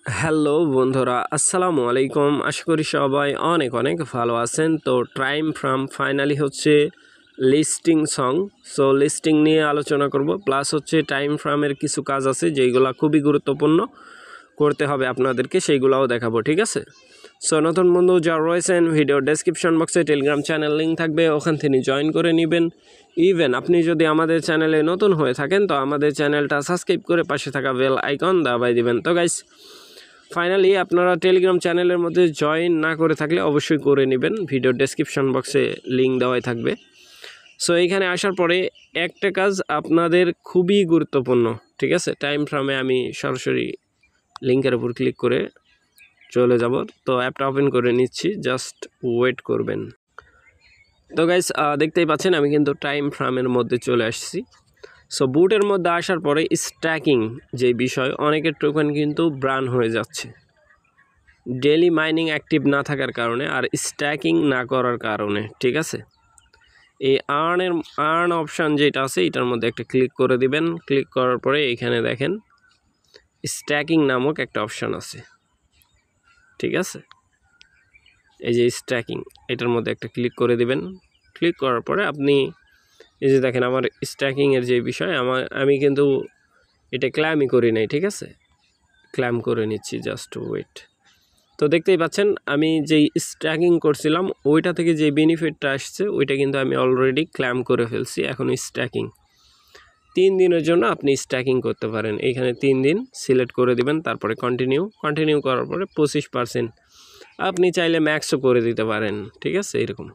Hello বন্ধুরা, আসসালামু আলাইকুম। আশা করি সবাই অনেক অনেক ভালো আছেন। তো টাইম ফ্রম ফাইনালি হচ্ছে লিস্টিং সং। সো লিস্টিং নিয়ে আলোচনা করব, প্লাস হচ্ছে টাইম ফ্রমের কিছু কাজ আছে যেগুলো খুবই গুরুত্বপূর্ণ করতে হবে আপনাদেরকে, সেইগুলোও দেখাবো, ঠিক আছে? সো নতুন বন্ধু যারা রয়েছেন, ভিডিও ডেসক্রিপশন বক্সে টেলিগ্রাম চ্যানেল লিঙ্ক থাকবে, ওখান থেকে জয়েন করে নেবেন। ইভেন আপনি যদি আমাদের চ্যানেলে নতুন হয়ে থাকেন তো আমাদের চ্যানেলটা সাবস্ক্রাইব করে পাশে থাকা বেল আইকন দাবাই দিবেন। তো গাইস, ফাইনালি আপনারা টেলিগ্রাম চ্যানেলের মধ্যে জয়েন না করে থাকলে অবশ্যই করে নেবেন, ভিডিও ডেসক্রিপশন বক্সে লিঙ্ক দেওয়াই থাকবে। সো এইখানে আসার পরে একটা কাজ আপনাদের খুবই গুরুত্বপূর্ণ, ঠিক আছে? টাইম ফ্রেমে আমি সরাসরি লিঙ্কের উপর ক্লিক করে চলে যাব। তো অ্যাপটা ওপেন করে নিচ্ছি, জাস্ট ওয়েট করবেন। তো গাইস, দেখতেই পাচ্ছেন আমি কিন্তু টাইম ফ্রেমের মধ্যে চলে আসছি। সো বুটের মধ্যে আসার পরে স্ট্যাকিং যে বিষয়, অনেকের টোকেন কিন্তু ব্রান হয়ে যাচ্ছে ডেলি মাইনিং অ্যাক্টিভ না থাকার কারণে আর স্ট্যাকিং না করার কারণে, ঠিক আছে? এই আর্ন অপশান যেটা আছে এটার মধ্যে একটা ক্লিক করে দিবেন। ক্লিক করার পরে এখানে দেখেন স্ট্যাকিং নামক একটা অপশান আছে, ঠিক আছে? এই যে স্ট্যাকিং, এটার মধ্যে একটা ক্লিক করে দিবেন। ক্লিক করার পরে আপনি এই যে দেখেন আমার স্ট্যাকিংয়ের যে বিষয়, আমি কিন্তু এটা ক্ল্যামই করি নাই, ঠিক আছে? ক্ল্যাম করে নিচ্ছি, জাস্ট ওয়েট। তো দেখতেই পাচ্ছেন আমি যেই স্ট্যাকিং করছিলাম ওইটা থেকে যে বেনিফিটটা আসছে ওইটা কিন্তু আমি অলরেডি ক্ল্যাম করে ফেলছি। এখন স্ট্যাকিং 3 দিনের জন্য আপনি স্ট্যাকিং করতে পারেন। এইখানে 3 দিন সিলেক্ট করে দিবেন, তারপরে কন্টিনিউ করার পরে 25% আপনি চাইলে ম্যাক্সও করে দিতে পারেন, ঠিক আছে? এরকম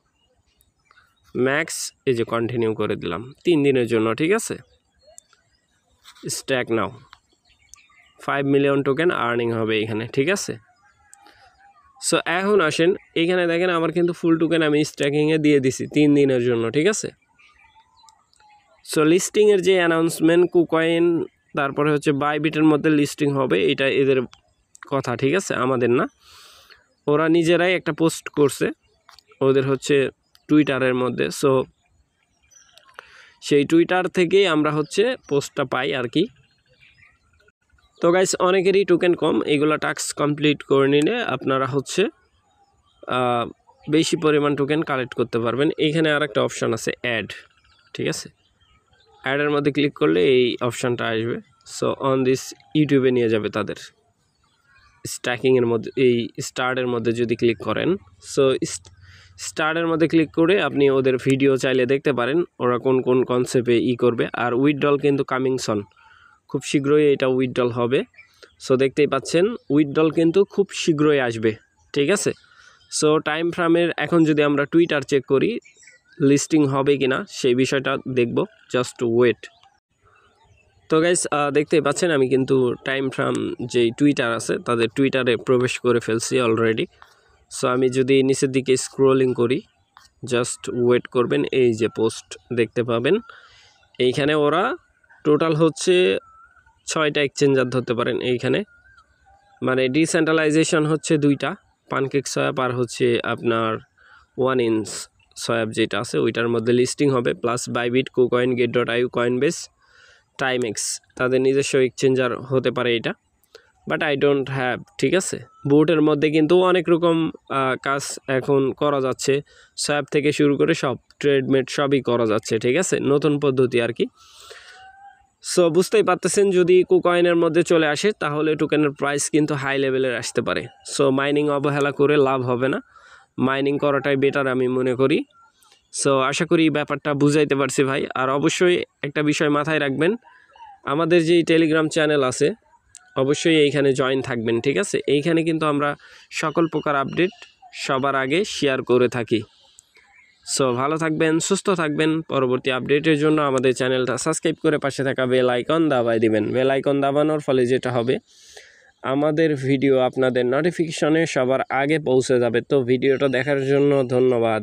ম্যাক্স, এই যে কন্টিনিউ করে দিলাম 3 দিনের জন্য, ঠিক আছে? স্ট্যাক নাও 5 মিলিয়ন টোকেন আর্নিং হবে এখানে, ঠিক আছে? সো এখন আসেন, এইখানে দেখেন আমার কিন্তু ফুল টোকেন আমি স্ট্যাকিংয়ে দিয়ে দিছি 3 দিনের জন্য, ঠিক আছে? সো লিস্টিংয়ের যে অ্যানাউন্সমেন্ট কুকয়েন, তারপরে হচ্ছে বাইবিটের মধ্যে লিস্টিং হবে, এটা এদের কথা, ঠিক আছে? আমাদের না, ওরা নিজেরাই একটা পোস্ট করছে ওদের হচ্ছে টুইটারের মধ্যে। সো সেই টুইটার থেকেই আমরা হচ্ছে পোস্টটা পাই আর কি। তো গাইস, অনেকেরই টোকেন কম, এগুলো টাস্ক কমপ্লিট করে নিলে আপনারা হচ্ছে বেশি পরিমাণ টোকেন কালেক্ট করতে পারবেন। এইখানে আর একটা অপশান আছে অ্যাড, ঠিক আছে? অ্যাডের মধ্যে ক্লিক করলে এই অপশানটা আসবে। সো অন দিস ইউটিউবে নিয়ে যাবে তাদের স্ট্যাকিংয়ের মধ্যে। এই স্টার্টের মধ্যে যদি ক্লিক করেন, সো স্টার্টের মধ্যে ক্লিক করে আপনি ওদের ভিডিও চাইলে দেখতে পারেন ওরা কোন কোন কনসেপ্টে করবে। আর উইথড্রল কিন্তু কামিং সন, খুব শীঘ্রই এটা উইথড্রল হবে। সো দেখতেই পাচ্ছেন উইথড্রল কিন্তু খুব শীঘ্রই আসবে, ঠিক আছে? সো টাইম ফ্রেমের এখন যদি আমরা টুইটার চেক করি লিস্টিং হবে কি না সেই বিষয়টা দেখব, জাস্ট ওয়েট। তো গাইস, দেখতেই পাচ্ছেন আমি কিন্তু টাইম ফ্রেম যেই টুইটার আছে তাদের টুইটারে প্রবেশ করে ফেলছি অলরেডি। সো আমি যদি নিচের দিকে স্ক্রোলিং করি, জাস্ট ওয়েট করবেন, এই যে পোস্ট দেখতে পাবেন। এইখানে ওরা টোটাল হচ্ছে 6টা এক্সচেঞ্জার ধরতে পারেন এইখানে, মানে ডিসেন্ট্রালাইজেশন হচ্ছে 2টা, পানকেক সোয়াপ আর হচ্ছে আপনার 1inch সোয়াপ যেটা আছে ওইটার মধ্যে লিস্টিং হবে, plus Bybit, KuCoin, Gate io, Coinbase, Timex তাদের নিজস্ব এক্সচেঞ্জার হতে পারে এটা, বাট আই ডোন্ট হ্যাভ, ঠিক আছে? বুটের মধ্যে কিন্তু অনেক রকম কাজ এখন করা যাচ্ছে, সোয়াপ থেকে শুরু করে সব ট্রেডমেট সবই করা যাচ্ছে, ঠিক আছে? নতুন পদ্ধতি আর কি। সো বুঝতেই পারতেছেন যদি কুকয়েনের মধ্যে চলে আসে তাহলে টোকেনের প্রাইস কিন্তু হাই লেভেলের আসতে পারে। সো মাইনিং অবহেলা করে লাভ হবে না, মাইনিং করাটাই বেটার আমি মনে করি। সো আশা করি ব্যাপারটা বুঝাইতে পারছি ভাই। আর অবশ্যই একটা বিষয় মাথায় রাখবেন, আমাদের যেই টেলিগ্রাম চ্যানেল আছে অবশ্যই এইখানে জয়েন থাকবেন, ঠিক আছে? এইখানে কিন্তু আমরা সকল প্রকার আপডেট সবার আগে শেয়ার করে থাকি। সো ভালো থাকবেন, সুস্থ থাকবেন। পরবর্তী আপডেটের জন্য আমাদের চ্যানেলটা সাবস্ক্রাইব করে পাশে থাকা বেল আইকন দাবাই দিবেন। বেল আইকন দাবানোর ফলে যেটা হবে আমাদের ভিডিও আপনাদের নোটিফিকেশনে সবার আগে পৌঁছে যাবে। তো ভিডিওটা দেখার জন্য ধন্যবাদ।